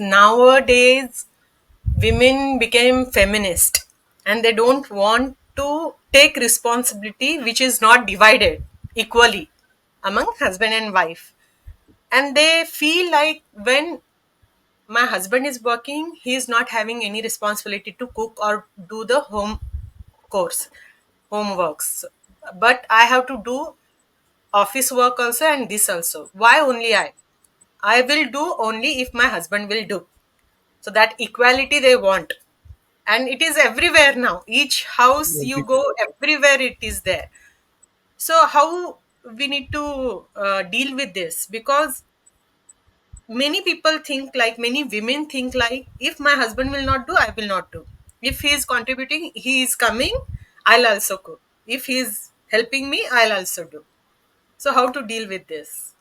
nowadays women became feminist and they don't want to take responsibility which is not divided equally among husband and wife. And they feel like when my husband is working, he is not having any responsibility to cook or do the course homeworks, but I have to do office work also and this also. Why only I will do only if my husband will do. So that equality they want, and it is everywhere now. Each house you go, everywhere it is there. So how we need to deal with this? Because many people think like, many women think like, if my husband will not do, I will not do. If he is contributing, he is coming, I'll also cook. If he is helping me, I'll also do. So how to deal with this?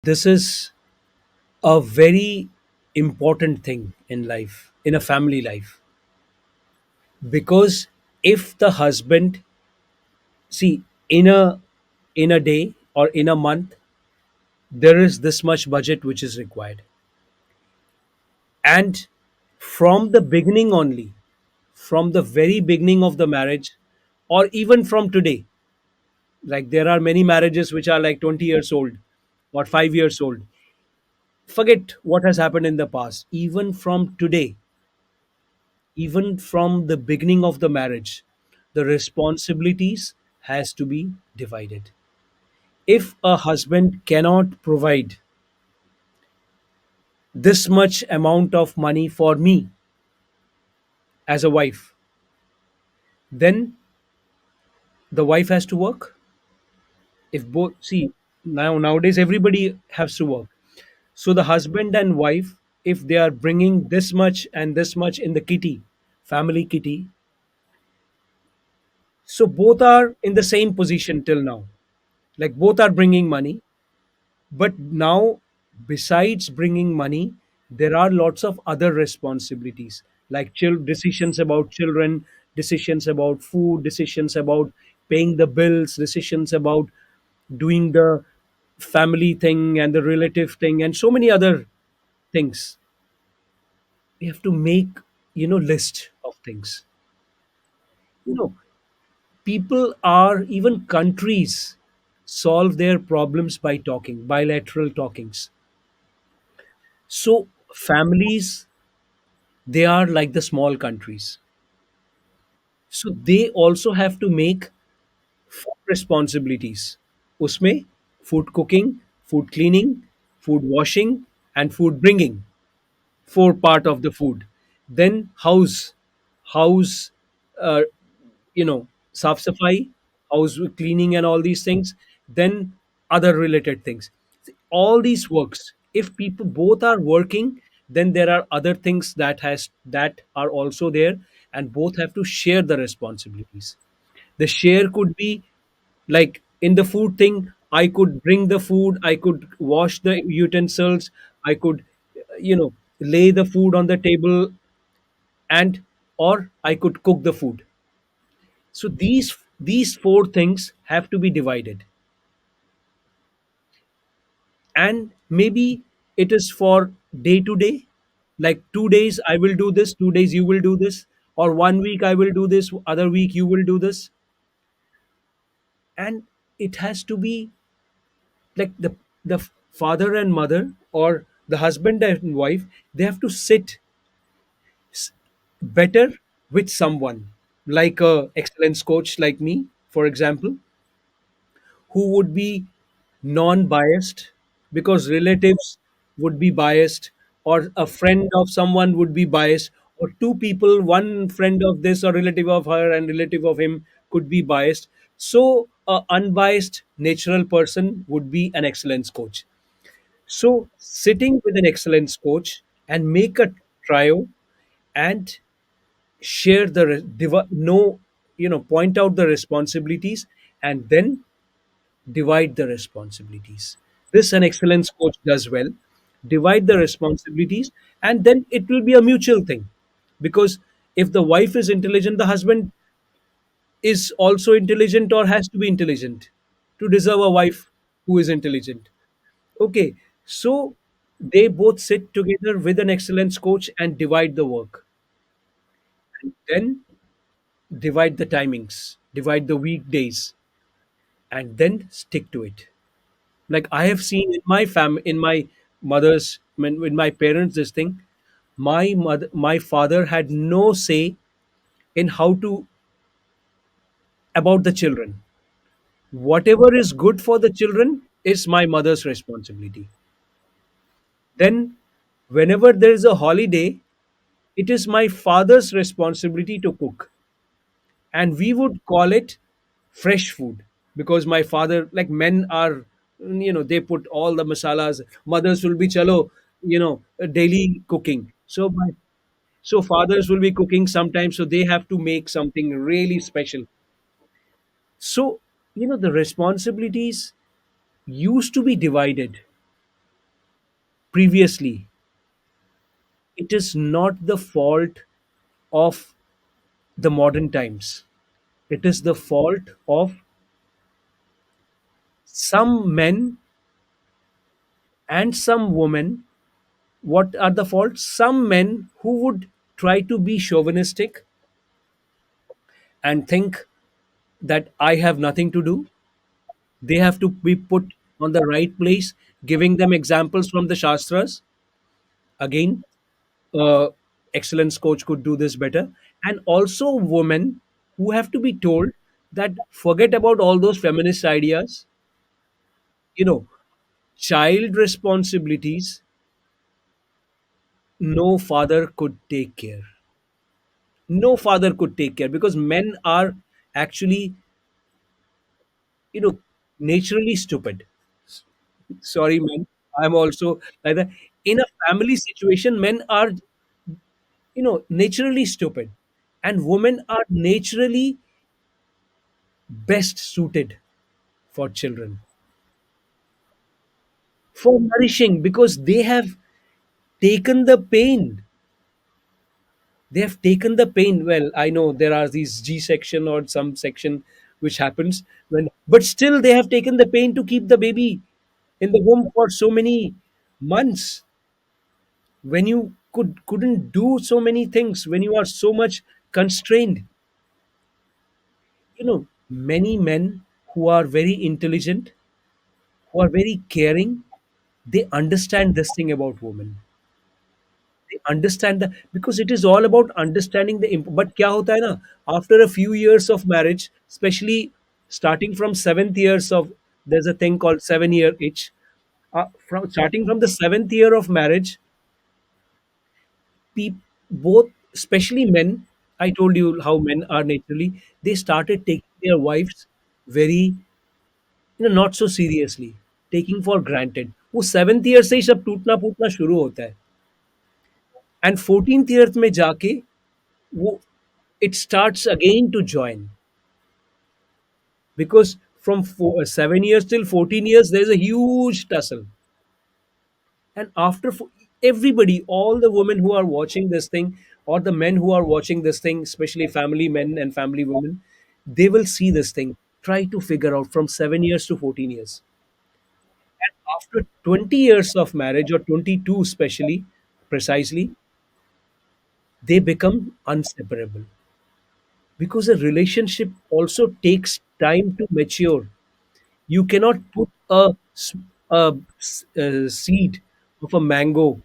This is a very important thing in life, in a family life, because if the husband, see, in a day or in a month, there is this much budget which is required, and from the beginning only, from the very beginning of the marriage, or even from today, like there are many marriages which are like 20 years old or 5 years old. Forget what has happened in the past. Even from today, even from the beginning of the marriage, the responsibilities has to be divided. If a husband cannot provide this much amount of money for me as a wife, then the wife has to work. If both, see, nowadays everybody has to work, so the husband and wife, if they are bringing this much and this much in the kitty, family kitty, so both are in the same position till now, like both are bringing money. But now, besides bringing money, there are lots of other responsibilities, like decisions about children, decisions about food, decisions about paying the bills, decisions about doing the family thing and the relative thing, and so many other things. We have to make, list of things. You know, people are, even countries solve their problems by talking, bilateral talkings. So families, they are like the small countries, so they also have to make food responsibilities usme: food cooking, food cleaning, food washing, and food bringing, for part of the food. Then house uh, saf safai, house cleaning and all these things. Then other related things. All these works, if people both are working, then there are other things that are also there, and both have to share the responsibilities. The share could be like, in the food thing, I could bring the food, I could wash the utensils, I could lay the food on the table, and or I could cook the food. So these four things have to be divided, and maybe it is for day to day, like 2 days I will do this, 2 days you will do this, or 1 week I will do this, other week you will do this. And it has to be like the father and mother, or the husband and wife, they have to sit s- better with someone, like a excellence coach like me, for example, who would be non-biased, because relatives would be biased, or a friend of someone would be biased, or two people, one friend of this or relative of her and relative of him, could be biased. So a unbiased natural person would be an excellence coach. So sitting with an excellence coach and make a trio, and share the no, point out the responsibilities, and then divide the responsibilities. This an excellence coach does well. Divide the responsibilities, and then it will be a mutual thing. Because if the wife is intelligent, the husband is also intelligent or has to be intelligent to deserve a wife who is intelligent. Okay, so they both sit together with an excellence coach and divide the work. And then divide the timings, divide the weekdays, and then stick to it. Like I have seen in my in my mother's, with my parents, this thing, my father had no say in how to, about the children. Whatever is good for the children is my mother's responsibility. Then, whenever there is a holiday, it is my father's responsibility to cook. And we would call it fresh food, because my father, like men are, they put all the masalas. Mothers will be chalo, daily cooking. So fathers will be cooking sometimes, so they have to make something really special. So, the responsibilities used to be divided previously. It is not the fault of the modern times. It is the fault of some men and some women. What are the faults? Some men who would try to be chauvinistic and think that I have nothing to do. They have to be put on the right place, giving them examples from the Shastras. Again, uh, excellence coach could do this better. And also, women who have to be told that forget about all those feminist ideas. You know, child responsibilities, no father could take care. No father could take care, because men are actually, you know naturally stupid. Sorry, men, I'm also like that. In a family situation, men are, naturally stupid, and women are naturally best suited for children, for nourishing, because they have taken the pain. They have taken the pain. Well, I know there are these G section or some section which happens when, but still they have taken the pain to keep the baby in the womb for so many months, when you couldn't do so many things, when you are so much constrained. Many men who are very intelligent, who are very caring, they understand this thing about women. They understand that, because it is all about understanding the but kya hota hai na, after a few years of marriage, especially starting from 7th years of, there's a thing called 7-year itch. From starting from the 7th year of marriage, both, especially men, I told you how men are naturally, they started taking their wives very, not so seriously, taking for granted. वो 7th year से ही सब टूटना फूटना शुरू होता है, and 14th year में जाके वो, it starts again to join, because from 7 years till 14 years there's a huge tussle. And after everybody, all the women who are watching this thing, or the men who are watching this thing, especially family men and family women, they will see this thing, try to figure out from 7 years to 14 years. And after 20 years of marriage, or 22 especially, precisely, they become inseparable, because a relationship also takes time to mature. You cannot put a seed of a mango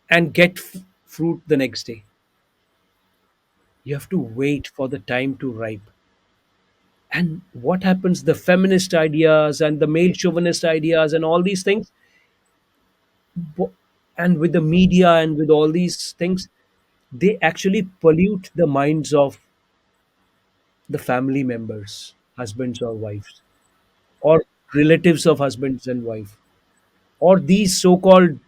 and get fruit the next day. You have to wait for the time to ripe. And what happens? The feminist ideas and the male chauvinist ideas and all these things, bo- and with the media and with all these things, they actually pollute the minds of the family members, husbands or wives, or relatives of husbands and wife, or these so-called,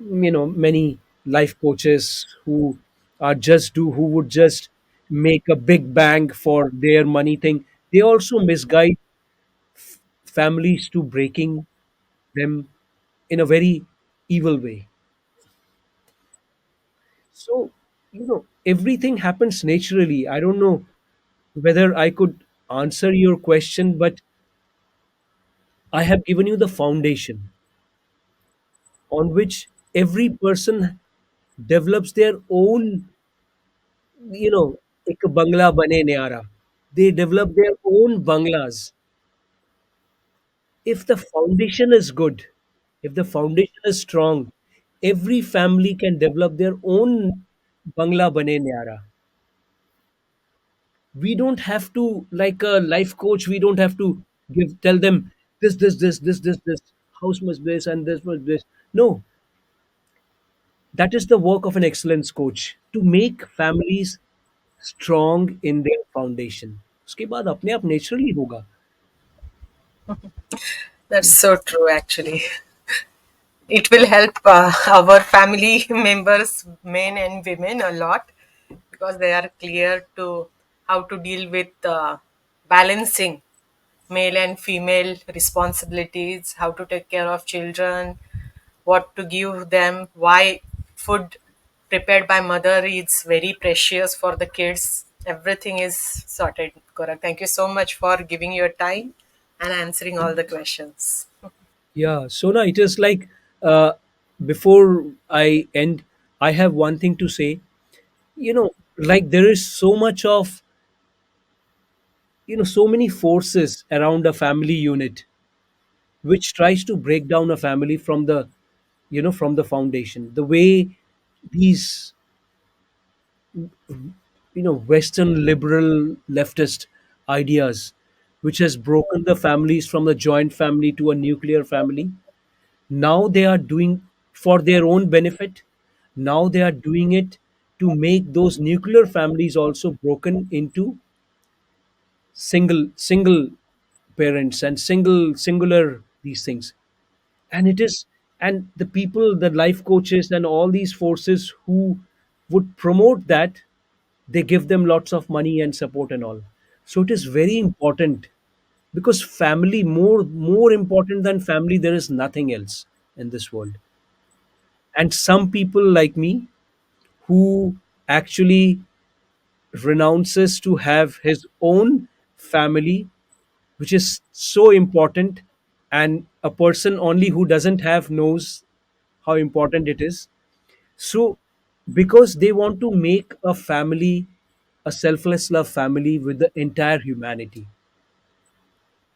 many life coaches who are just do who would just make a big bang for their money thing. They also misguide families to breaking them in a very evil way. So everything happens naturally. I don't know whether I could answer your question, but I have given you the foundation on which every person develops their own, एक bangla bane न्यारा. They develop their own banglas. If the foundation is good, if the foundation is strong, every family can develop their own bangla bane न्यारा. We don't have to, like a life coach, we don't have to tell them this house must this and this must this. No, that is the work of an excellence coach, to make families strong in their foundation. उसके बाद अपने आप naturally होगा. That's so true, actually. It will help our family members, men and women, a lot, because they are clear to how to deal with balancing male and female responsibilities, how to take care of children, what to give them, why food prepared by mother is very precious for the kids. Everything is sorted. Correct. Thank you so much for giving your time and answering all the questions. Yeah, Sona, it is like, uh, before I end, I have one thing to say. Like there is so much of, so many forces around a family unit which tries to break down a family from the, from the foundation. The way these, Western liberal leftist ideas, which has broken the families from a joint family to a nuclear family, now they are doing for their own benefit. Now they are doing it to make those nuclear families also broken into single parents and singular these things. And it is, and the people, the life coaches and all these forces who would promote that, they give them lots of money and support and all. So it is very important, because family, more important than family, there is nothing else in this world. And some people like me, who actually renounces to have his own family, which is so important, and a person only who doesn't have knows how important it is. So because they want to make a family, a selfless love family with the entire humanity,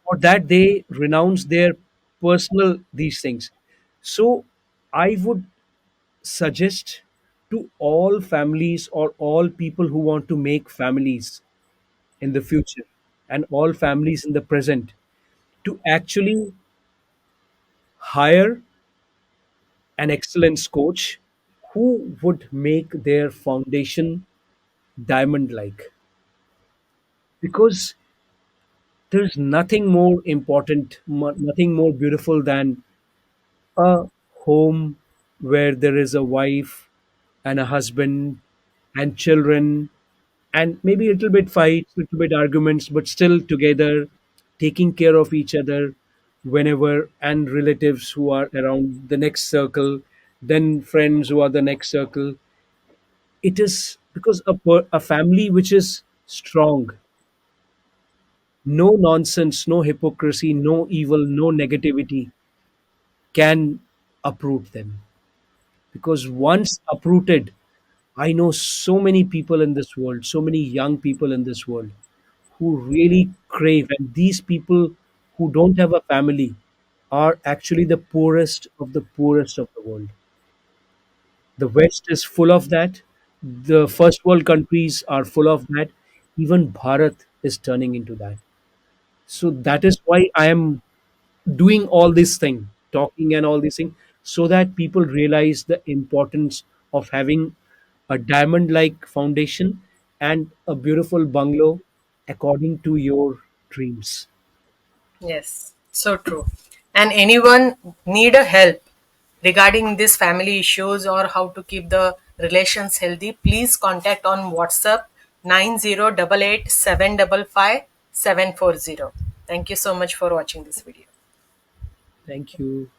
for that they renounce their personal these things. So I would suggest to all families, or all people who want to make families in the future, and all families in the present, to actually hire an excellence coach who would make their foundation diamond like. Because there's nothing more important, nothing more beautiful than a home where there is a wife and a husband and children, and maybe a little bit fights, little bit arguments, but still together, taking care of each other whenever, and relatives who are around the next circle, then friends who are the next circle. It is because a family which is strong, no nonsense, no hypocrisy, no evil, no negativity can uproot them. Because once uprooted, I know so many people in this world, so many young people in this world who really crave, and these people who don't have a family are actually the poorest of the poorest of the world. The West is full of that. The first world countries are full of that. Even Bharat is turning into that. So that is why I am doing all this thing, talking and all this thing, so that people realize the importance of having a diamond like foundation and a beautiful bungalow according to your dreams. Yes, so true. And anyone need a help regarding this family issues or how to keep the relations healthy, please contact on WhatsApp 9088755740. Thank you so much for watching this video. Thank you.